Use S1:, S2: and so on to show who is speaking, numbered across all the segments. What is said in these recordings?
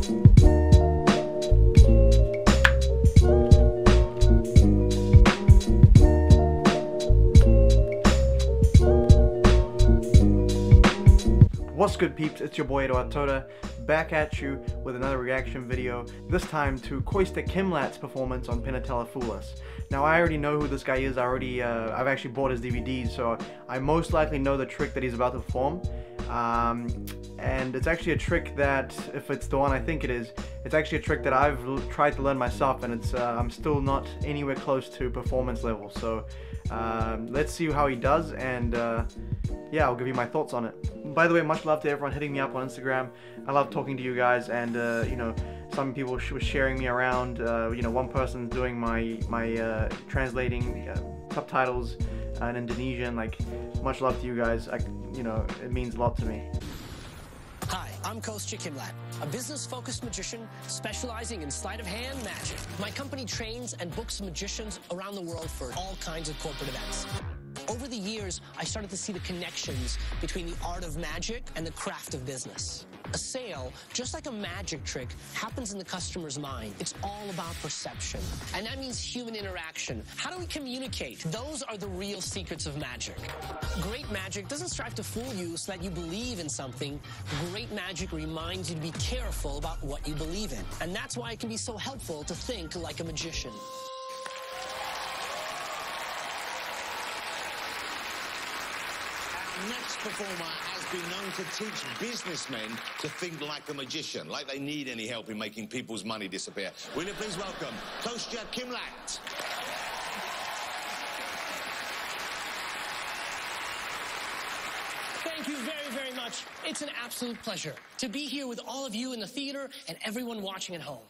S1: What's good, peeps? It's your boy Eduard Todor, back at you with another reaction video, this time to Kostya Kimlat's performance on Penn Fool Us. Now, I already know who this guy is. I've actually bought his DVDs, so I most likely know the trick that he's about to perform. And it's actually a trick that, if it's the one I think it is, it's actually a trick that I've tried to learn myself, and I'm still not anywhere close to performance level. So let's see how he does, and yeah, I'll give you my thoughts on it. By the way, much love to everyone hitting me up on Instagram. I love talking to you guys, and you know, some people were sharing me around. You know, one person's doing my translating subtitles in Indonesian. Like, much love to you guys. You know, it means a lot to me.
S2: Hi, I'm Kostya Kimlat, a business-focused magician specializing in sleight-of-hand magic. My company trains and books magicians around the world for all kinds of corporate events. Over the years, I started to see the connections between the art of magic and the craft of business. A sale, just like a magic trick, happens in the customer's mind. It's all about perception. And that means human interaction. How do we communicate? Those are the real secrets of magic. Great magic doesn't strive to fool you so that you believe in something. Great magic reminds you to be careful about what you believe in. And that's why it can be so helpful to think like a magician.
S3: Next performer has been known to teach businessmen to think like a magician, like they need any help in making people's money disappear. Will you please welcome Kostya Kimlat.
S2: Thank you very, very much. It's an absolute pleasure to be here with all of you in the theater and everyone watching at home.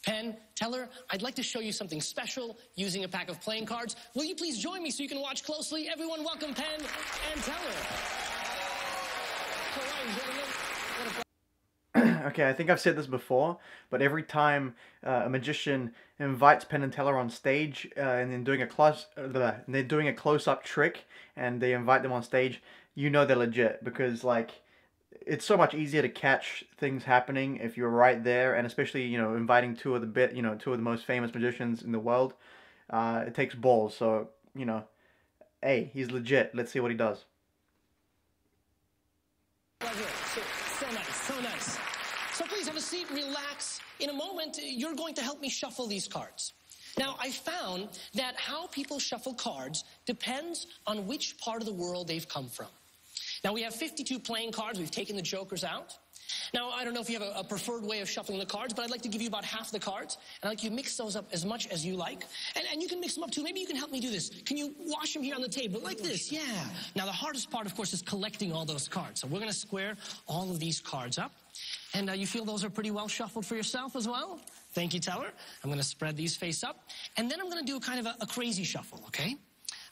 S2: Penn, Teller, I'd like to show you something special using a pack of playing cards. Will you please join me so you can watch closely? Everyone welcome Penn and Teller.
S1: Okay, I think I've said this before, but every time a magician invites Penn and Teller on stage and then doing a close-up trick, and they invite them on stage, you know they're legit, because like, it's so much easier to catch things happening if you're right there, and especially, you know, inviting two of the most famous magicians in the world. It takes balls, so, you know, hey, he's legit. Let's see what he does.
S2: So nice, so nice. So please have a seat, relax. In a moment, you're going to help me shuffle these cards. Now, I found that how people shuffle cards depends on which part of the world they've come from. Now, we have 52 playing cards. We've taken the jokers out. Now, I don't know if you have a preferred way of shuffling the cards, but I'd like to give you about half the cards, and I'd like you to mix those up as much as you like. And you can mix them up, too. Maybe you can help me do this. Can you wash them here on the table like this? Yeah. Now, the hardest part, of course, is collecting all those cards. So we're going to square all of these cards up. And you feel those are pretty well shuffled for yourself as well? Thank you, Teller. I'm going to spread these face up. And then I'm going to do kind of a crazy shuffle, okay?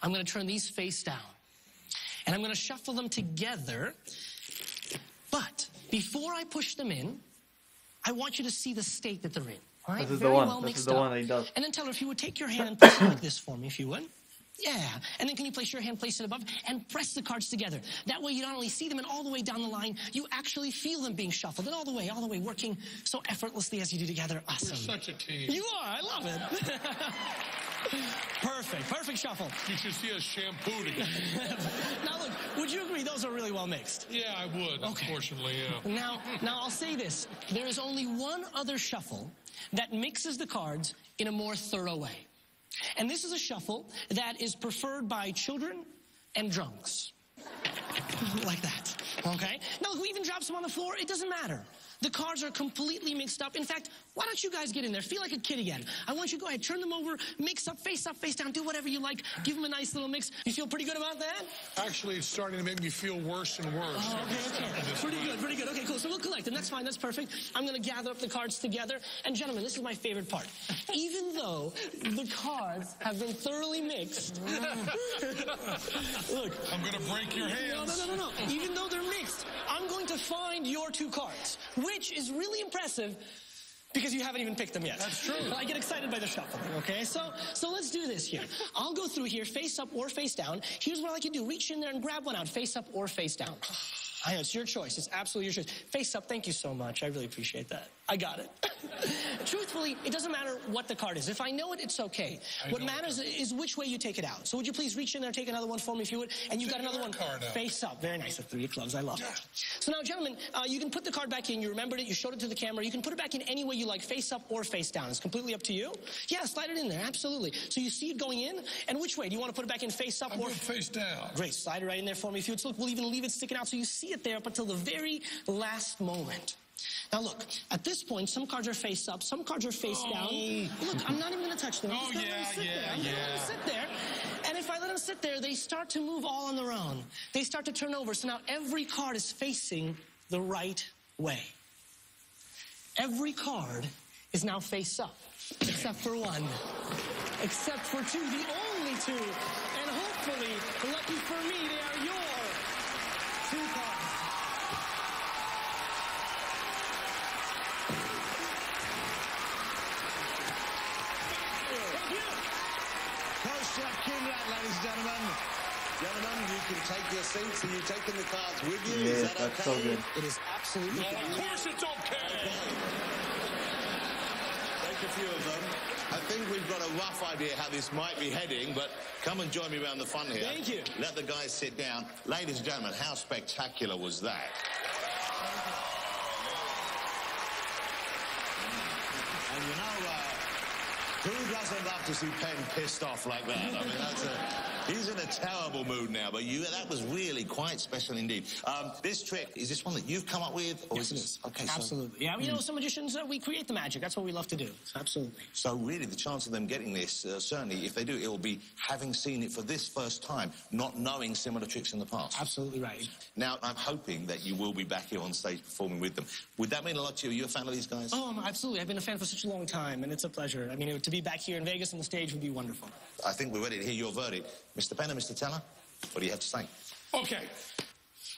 S2: I'm going to turn these face down. And I'm going to shuffle them together. But before I push them in, I want you to see the state that they're in. All right?
S1: This is the one. This is the one that he does.
S2: And then Teller, if you would take your hand and place it like this for me, if you would. Yeah. And then can you place your hand, place it above, and press the cards together. That way you not only see them and all the way down the line, you actually feel them being shuffled. And all the way, working so effortlessly as you do together. Awesome.
S4: We're such a team.
S2: You are. I love it. Perfect shuffle.
S4: You should see us shampoo together.
S2: Now look, would you agree those are really well mixed?
S4: Yeah, I would, okay. Unfortunately, yeah.
S2: Now I'll say this. There is only one other shuffle that mixes the cards in a more thorough way. And this is a shuffle that is preferred by children and drunks. Like that, okay? Now, look, we even drop some on the floor. It doesn't matter. The cards are completely mixed up. In fact, why don't you guys get in there? Feel like a kid again. I want you to go ahead, turn them over, mix up, face down, do whatever you like. Give them a nice little mix. You feel pretty good about that?
S4: Actually, it's starting to make me feel worse and worse.
S2: Oh, okay. Pretty good. Okay, cool. So we'll collect them. That's fine. That's perfect. I'm going to gather up the cards together. And gentlemen, this is my favorite part. Even though the cards have been thoroughly mixed. Look.
S4: I'm going to break your hands.
S2: No. Even though they're mixed, I'm going to find your two cards, which is really impressive because you haven't even picked them yet.
S4: That's true.
S2: I get excited by the shuffling, okay? So let's do this here. I'll go through here, face up or face down. Here's what I like you to do. Reach in there and grab one out, face up or face down. I know, it's your choice. It's absolutely your choice. Face up, thank you so much. I really appreciate that. I got it. Truthfully, it doesn't matter what the card is. If I know it, it's okay. What matters is which way you take it out. So would you please reach in there, take another one for me if you would? And you've got another one face up. Very nice. A 3 of clubs. I love it. So now, gentlemen, you can put the card back in. You remembered it. You showed it to the camera. You can put it back in any way you like, face up or face down. It's completely up to you. Yeah, slide it in there. Absolutely. So you see it going in. And which way? Do you want to put it back in face up or
S4: face down?
S2: Great. Slide it right in there for me if you would. So look, we'll even leave it sticking out so you see it there up until the very last moment. Now look, at this point, some cards are face up, some cards are face down. Look, I'm not even going to touch them. I'm just gonna let them sit there. And if I let them sit there, they start to move all on their own. They start to turn over. So now every card is facing the right way. Every card is now face up, except for one. Except for two, the only two. And hopefully, lucky for me, they are your 2 cards.
S3: Kostya, Kimlat, ladies and gentlemen. Gentlemen, you can take your seats. Are you taking the cards with you?
S1: Yes,
S3: is that
S1: that's
S3: okay?
S1: so good.
S2: It is absolutely fine.
S4: Of course it's okay.
S3: Take a few of them. I think we've got a rough idea how this might be heading, but come and join me around the front here.
S2: Thank you.
S3: Let the guys sit down. Ladies and gentlemen, how spectacular was that? And you know, who doesn't love to see Penn pissed off like that? I mean, he's in a terrible mood now, but that was really quite special indeed. This trick, is this one that you've come up with? Or
S2: Yes,
S3: is
S2: it
S3: it?
S2: is.
S3: Okay,
S2: Absolutely. Yeah, you know, some magicians, we create the magic. That's what we love to do. Absolutely.
S3: So really, the chance of them getting this, certainly, if they do, it will be having seen it for this first time, not knowing similar tricks in the past.
S2: Absolutely right.
S3: Now, I'm hoping that you will be back here on stage performing with them. Would that mean a lot to you? Are you a fan of these guys?
S2: Oh, absolutely. I've been a fan for such a long time, and it's a pleasure. I mean, to be back here in Vegas on the stage would be wonderful.
S3: I think we're ready to hear your verdict. Mr. Penn and Mr. Teller, what do you have to say?
S4: Okay.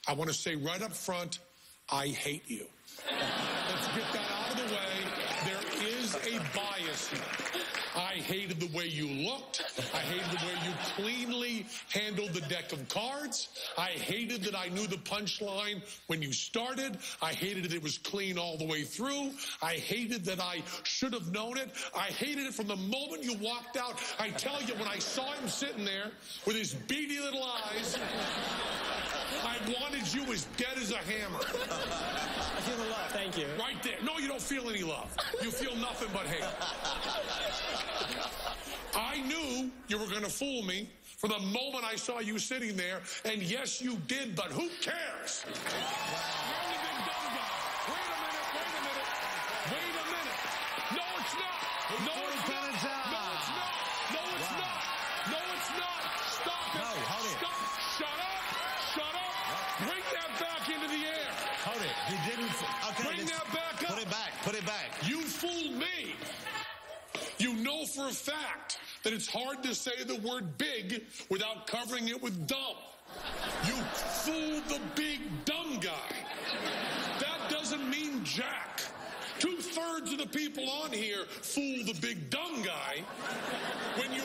S4: I want to say right up front, I hate you. Let's get that out of the way. There is a bias here. I hated the way you looked. I hated the way you cleanly handled the deck of cards. I hated that I knew the punchline when you started. I hated that it was clean all the way through. I hated that I should have known it. I hated it from the moment you walked out. I tell you, when I saw him sitting there with his beady little eyes, I wanted you as dead as a hammer.
S2: I feel the love. Thank you.
S4: Right there. No, you don't feel any love. You feel nothing but hate. I knew you were going to fool me from the moment I saw you sitting there, and yes, you did, but who cares? You're the big dumb guy. Wait a minute. Wait a minute. No, it's not. No, it's not. No, it's not. No, it's not. No, it's not. Stop it.
S3: No, hold it.
S4: Stop. Shut up. Shut up. Bring that back into the air.
S3: Hold it. You didn't... Okay,
S4: Bring that back up.
S3: Put it back. Put it back.
S4: You fooled me. You know for a fact that it's hard to say the word big without covering it with dumb. You fooled the big dumb guy. That doesn't mean jack. 2/3 of the people on here fool the big dumb guy. When you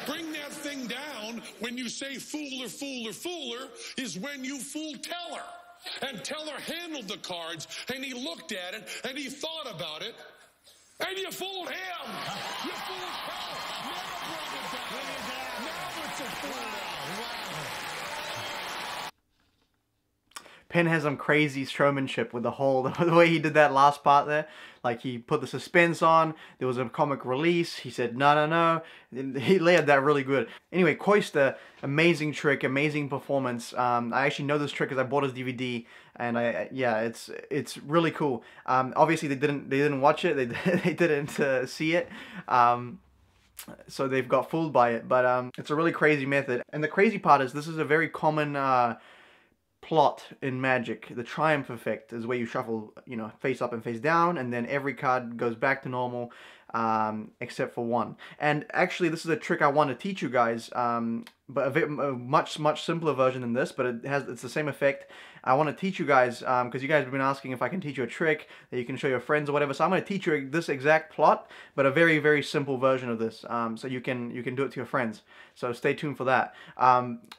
S4: bring that thing down, when you say fooler, fooler, fooler, is when you fool Teller. And Teller handled the cards, and he looked at it, and he thought about it, and you fooled him. You fooled Teller. Never bring it down. Now it's a fool.
S1: Penn has some crazy showmanship with the way he did that last part there. Like, he put the suspense on, there was a comic release, he said no. He layered that really good. Anyway, Kostya, amazing trick, amazing performance. I actually know this trick because I bought his DVD, and yeah, it's really cool. Obviously they didn't watch it, they didn't see it. So they've got fooled by it, but it's a really crazy method. And the crazy part is, this is a very common plot in Magic. The triumph effect is where you shuffle, you know, face up and face down, and then every card goes back to normal, except for one. And actually, this is a trick I want to teach you guys, but a much simpler version than this, but it's the same effect. I want to teach you guys, because you guys have been asking if I can teach you a trick that you can show your friends or whatever. So I'm going to teach you this exact plot, but a very, very simple version of this, so you can do it to your friends. So stay tuned for that.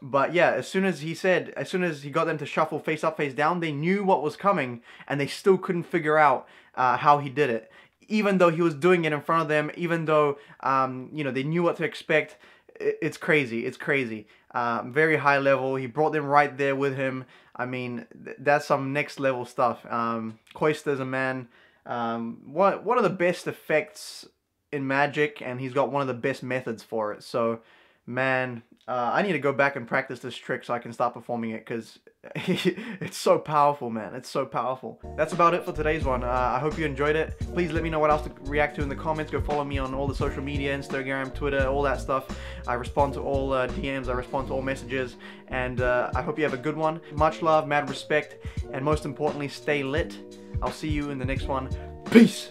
S1: But yeah, as soon as he got them to shuffle face up, face down, they knew what was coming, and they still couldn't figure out how he did it. Even though he was doing it in front of them, even though you know, they knew what to expect. It's crazy. It's crazy. Very high level. He brought them right there with him. I mean, that's some next level stuff. Kostya's a man. One of the best effects in Magic, and he's got one of the best methods for it. So, man, I need to go back and practice this trick so I can start performing it, because it's so powerful, man. It's so powerful. That's about it for today's one. I hope you enjoyed it. Please let me know what else to react to in the comments. Go follow me on all the social media, Instagram, Twitter, all that stuff. I respond to all DMs. I respond to all messages. And I hope you have a good one. Much love, mad respect, and most importantly, stay lit. I'll see you in the next one. Peace!